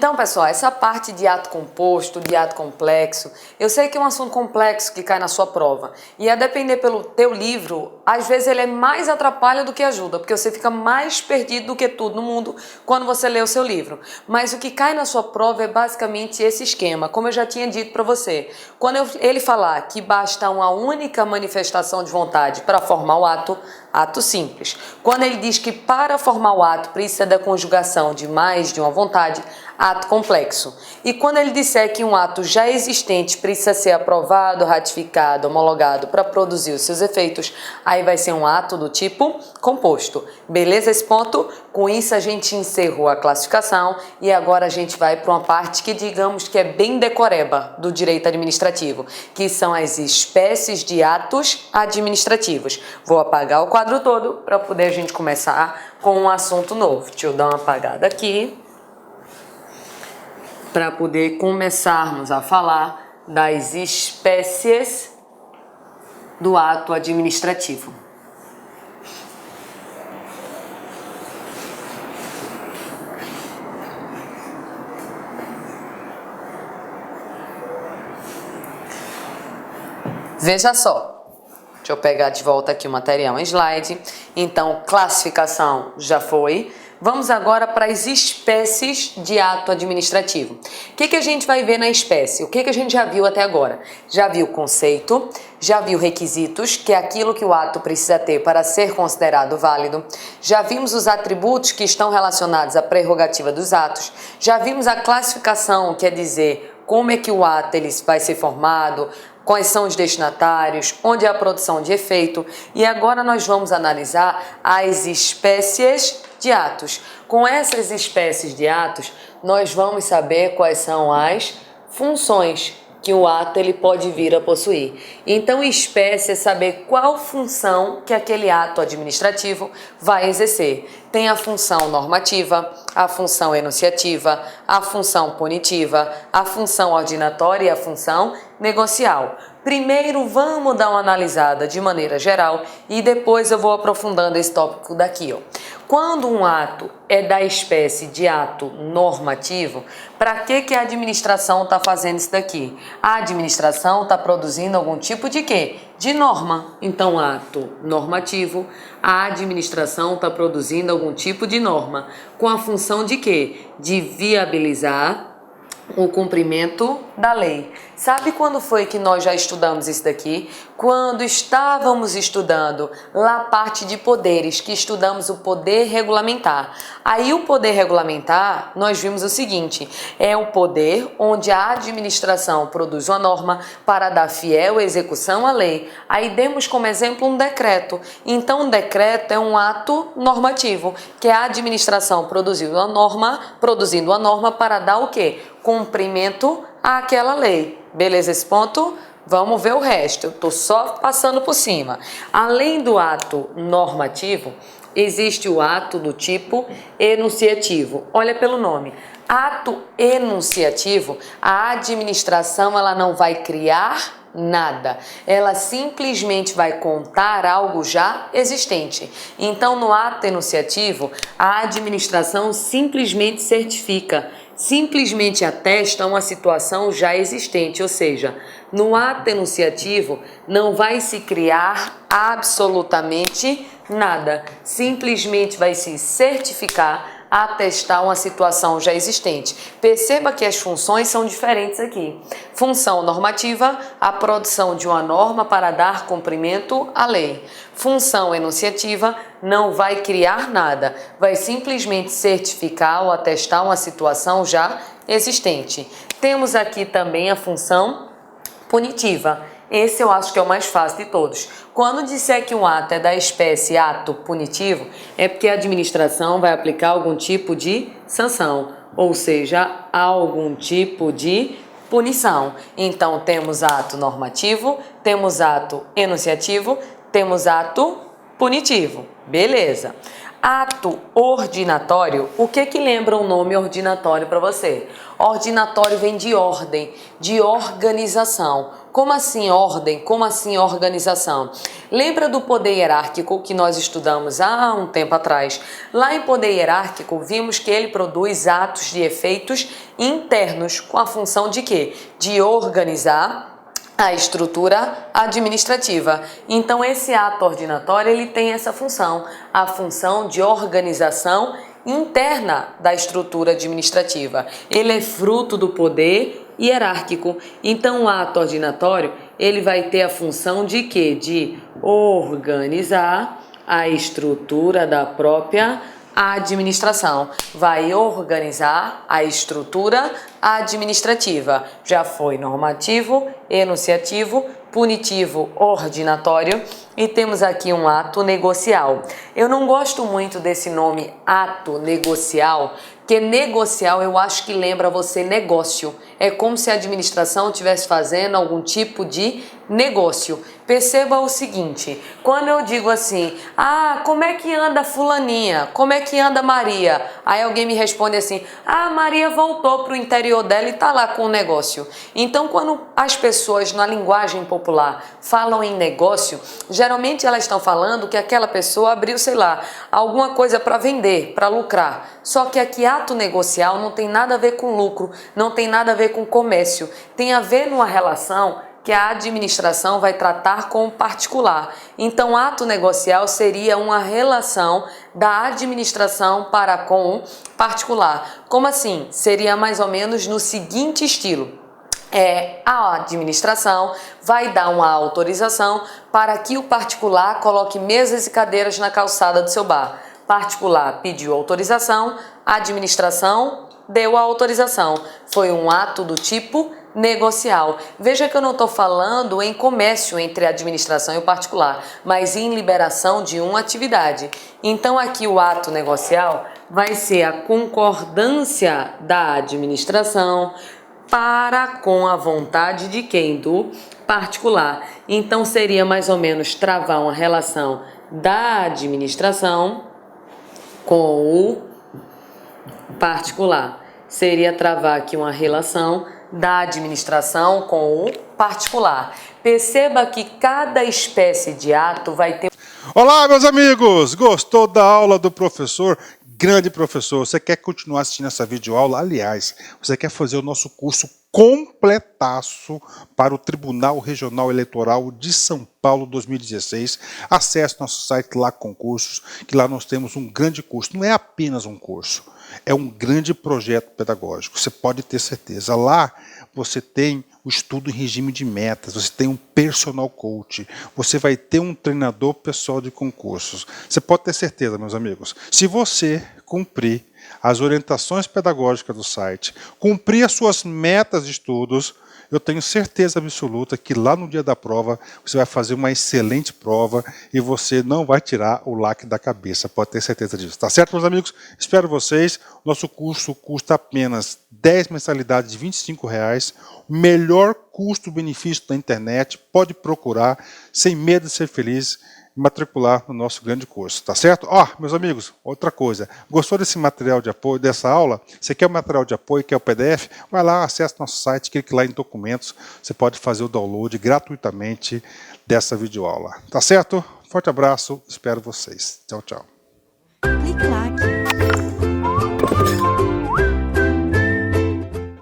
Então, pessoal, essa parte de ato composto, de ato complexo, eu sei que é um assunto complexo que cai na sua prova. E a depender pelo teu livro, às vezes ele é mais atrapalha do que ajuda, porque você fica mais perdido do que tudo no mundo quando você lê o seu livro. Mas o que cai na sua prova é basicamente esse esquema, como eu já tinha dito para você. Quando ele falar que basta uma única manifestação de vontade para formar o ato, ato simples. Quando ele diz que para formar o ato precisa da conjugação de mais de uma vontade, ato complexo. E quando ele disser que um ato já existente precisa ser aprovado, ratificado, homologado para produzir os seus efeitos, aí vai ser um ato do tipo composto. Beleza esse ponto? Com isso a gente encerrou a classificação e agora a gente vai para uma parte que digamos que é bem decoreba do direito administrativo, que são as espécies de atos administrativos. Vou apagar o quadro todo para poder a gente começar com um assunto novo. Deixa eu dar uma apagada aqui, para poder começarmos a falar das espécies do ato administrativo. Veja só, deixa eu pegar de volta aqui o material em slide. Então, classificação já foi. Vamos agora para as espécies de ato administrativo. O que a gente vai ver na espécie? O que a gente já viu até agora? Já viu conceito, já viu requisitos, que é aquilo que o ato precisa ter para ser considerado válido. Já vimos os atributos que estão relacionados à prerrogativa dos atos. Já vimos a classificação, quer dizer, como é que o ato ele vai ser formado, quais são os destinatários, onde é a produção de efeito. E agora nós vamos analisar as espécies de atos. Com essas espécies de atos, nós vamos saber quais são as funções que o ato ele pode vir a possuir. Então, espécie é saber qual função que aquele ato administrativo vai exercer. Tem a função normativa, a função enunciativa, a função punitiva, a função ordinatória e a função negocial. Primeiro vamos dar uma analisada de maneira geral e depois eu vou aprofundando esse tópico daqui, ó. Quando um ato é da espécie de ato normativo, para que a administração está fazendo isso daqui? A administração está produzindo algum tipo de quê? De norma. Então, ato normativo, a administração está produzindo algum tipo de norma. Com a função de quê? De viabilizar o cumprimento da lei. Sabe quando foi que nós já estudamos isso daqui? Quando estávamos estudando lá a parte de poderes, que estudamos o poder regulamentar. Aí o poder regulamentar, nós vimos o seguinte, é o poder onde a administração produz uma norma para dar fiel execução à lei. Aí demos como exemplo um decreto. Então um decreto é um ato normativo, que a administração produzindo uma norma para dar o quê? Cumprimento àquela lei. Beleza esse ponto? Vamos ver o resto. Eu estou só passando por cima. Além do ato normativo, existe o ato do tipo enunciativo. Olha pelo nome. Ato enunciativo, a administração ela não vai criar nada, ela simplesmente vai contar algo já existente. Então, no ato enunciativo, a administração simplesmente certifica, simplesmente atesta uma situação já existente, ou seja, no ato enunciativo não vai se criar absolutamente nada, simplesmente vai se certificar, atestar uma situação já existente. Perceba que as funções são diferentes aqui. Função normativa, a produção de uma norma para dar cumprimento à lei. Função enunciativa, não vai criar nada, vai simplesmente certificar ou atestar uma situação já existente. Temos aqui também a função punitiva. Esse eu acho que é o mais fácil de todos. Quando disser que um ato é da espécie ato punitivo, é porque a administração vai aplicar algum tipo de sanção, ou seja, algum tipo de punição. Então, temos ato normativo, temos ato enunciativo, temos ato punitivo. Beleza. Ato ordinatório, o que lembra o nome ordinatório para você? Ordinatório vem de ordem, de organização. Como assim ordem? Como assim organização? Lembra do poder hierárquico que nós estudamos há um tempo atrás? Lá em poder hierárquico, vimos que ele produz atos de efeitos internos, com a função de quê? De organizar a estrutura administrativa. Então, esse ato ordinatório, ele tem essa função, a função de organização interna da estrutura administrativa. Ele é fruto do poder hierárquico. Então, o ato ordinatório, ele vai ter a função de quê? De organizar a estrutura da própria administração. Vai organizar a estrutura administrativa. Já foi normativo, enunciativo, punitivo, ordinatório e temos aqui um ato negocial. Eu não gosto muito desse nome ato negocial, porque negocial eu acho que lembra você negócio. É como se a administração estivesse fazendo algum tipo de negócio. Perceba o seguinte, quando eu digo assim, como é que anda fulaninha? Como é que anda Maria? Aí alguém me responde assim, Maria voltou para o interior dela e está lá com o negócio. Então, quando as pessoas na linguagem popular falam em negócio, geralmente elas estão falando que aquela pessoa abriu, sei lá, alguma coisa para vender, para lucrar. Só que aqui ato negocial não tem nada a ver com lucro, não tem nada a ver com comércio, tem a ver numa relação que a administração vai tratar com o particular. Então, ato negocial seria uma relação da administração para com o particular. Como assim? Seria mais ou menos no seguinte estilo. A administração vai dar uma autorização para que o particular coloque mesas e cadeiras na calçada do seu bar. Particular pediu autorização, a administração deu a autorização. Foi um ato do tipo negocial. Veja que eu não estou falando em comércio entre a administração e o particular, mas em liberação de uma atividade. Então aqui o ato negocial vai ser a concordância da administração para com a vontade de quem? Do particular. Então seria mais ou menos travar uma relação da administração com o particular. Seria travar aqui uma relação da administração com o particular. Perceba que cada espécie de ato vai ter... Olá, meus amigos! Gostou da aula do professor? Grande professor, você quer continuar assistindo essa videoaula? Aliás, você quer fazer o nosso curso completaço para o Tribunal Regional Eleitoral de São Paulo 2016? Acesse nosso site lá Concursos, que lá nós temos um grande curso. Não é apenas um curso, é um grande projeto pedagógico. Você pode ter certeza. Lá você tem o estudo em regime de metas, você tem um personal coach, você vai ter um treinador pessoal de concursos. Você pode ter certeza, meus amigos, se você cumprir as orientações pedagógicas do site, cumprir as suas metas de estudos, eu tenho certeza absoluta que lá no dia da prova você vai fazer uma excelente prova e você não vai tirar o lacre da cabeça, pode ter certeza disso. Tá certo, meus amigos? Espero vocês. Nosso curso custa apenas 10 mensalidades de R$25, o melhor custo-benefício da internet. Pode procurar, sem medo de ser feliz, matricular no nosso grande curso, tá certo? Meus amigos, outra coisa, gostou desse material de apoio, dessa aula? Você quer o material de apoio, quer o PDF? Vai lá, acesse nosso site, clique lá em documentos, você pode fazer o download gratuitamente dessa videoaula, tá certo? Forte abraço, espero vocês. Tchau, tchau. Clique lá.